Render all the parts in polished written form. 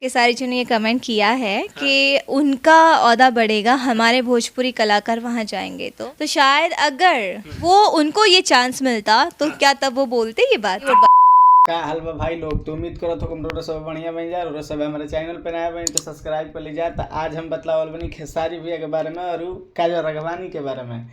केसारी जी ने ये कमेंट किया है कि उनका ओहदा बढ़ेगा, हमारे भोजपुरी कलाकार वहाँ जाएंगे तो शायद अगर वो उनको ये चांस मिलता तो क्या तब वो बोलते ये बात। का हाल बा भाई लोग, तो उम्मीद करो तो रोड सब बढ़िया बन जाए। रोड सब हमारे चैनल पे नया बनी तो सब्सक्राइब कर लीजिए। तो आज हम बतलावल बनी खेसारी भैया के बारे में और काजल राघवानी के बारे में।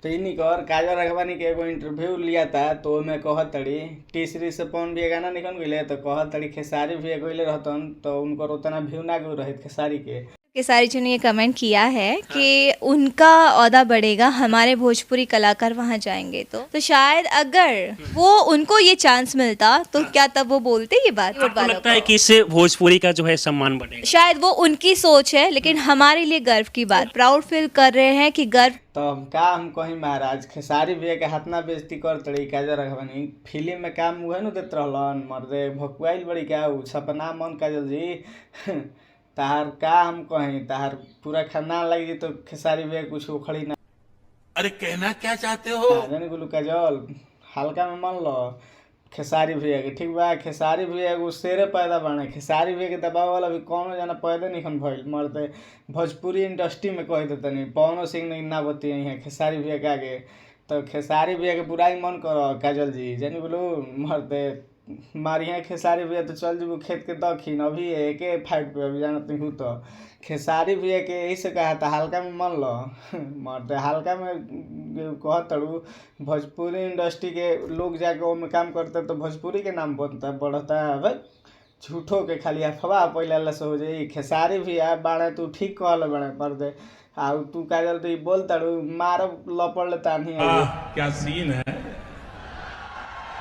तो इन्हीं का और काजल राघवानी के एगो इंटरव्यू लिया था, तो मैं कहत तड़ी टी सीरीज से पवन भी गाना निकल गए तो कहत तड़ी खेसारी भैया गए रहतन तो उनको उतना व्यू ना गए रहे खेसारी के। केसारी जी ने ये कमेंट किया है कि उनका ओहदा बढ़ेगा, हमारे भोजपुरी कलाकार वहाँ जाएंगे तो शायद अगर वो उनको ये चांस मिलता तो क्या तब वो बोलते ये बात। आपको लगता है कि इससे भोजपुरी का जो है सम्मान बढ़ेगा? शायद वो उनकी सोच है, लेकिन हमारे लिए गर्व की बात, प्राउड फील कर रहे हैं कि गर्व। तो हम कहीं महाराज खेसारी भैया के हाथ ना बेइज्जती कर तड़ी काजल राघवानी फिल्म में काम हुए न देत रहलन मर्दे भकुआइल बड़ी क्या उ सपना मन काजल जी तार का हम कहीं तार पूरा खानदान लगी तो खेसारी भैया कुछ उखड़ी ना। अरे कहना क्या चाहते हो? जाने गुलू काजल हल्का में मान लो खेसारी भैया के ठीक बा। खेसारी भैया एगो शेरे पैदा बने, खेसारी भैया के दबाव वाला भी कौनो जना पैदा नहीं खन भइल मरते भोजपुरी इंडस्ट्री में कह देते नहीं पवनो सिंह नहीं ना बतिए हैं खेसारी भैया के आगे। तो खेसारी भैया के बुराई मन करो काजल जी जानी बोलू मरते मारिया खेसारी भैया तो चल जब खेत के दखिन अभी एक फाइट पे अभी जानत नहीं हूँ। तो खेसारी भैया के यही से कहा था हल्का में मन लो मरते हल्का में कह तड़ू भोजपुरी इंडस्ट्री के लोग जाके वो में काम करते तो भोजपुरी के नाम बनता बढ़ता है। भाई झूठो के खाली अफवाह पहले से हो जाई। खेसारी भी आ बाड़े तू ठीक कहल बड़े पर दे आ तू काजल तो बोल तड़ू मारब लपड़ लेता नहीं क्या सीन है?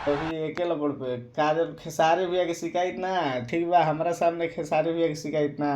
अभी एके लपड़ पे काजल खेसारी भैया की शिकायत ना ठीक बा, हमारा सामने खेसारी भैया की शिकायत ना।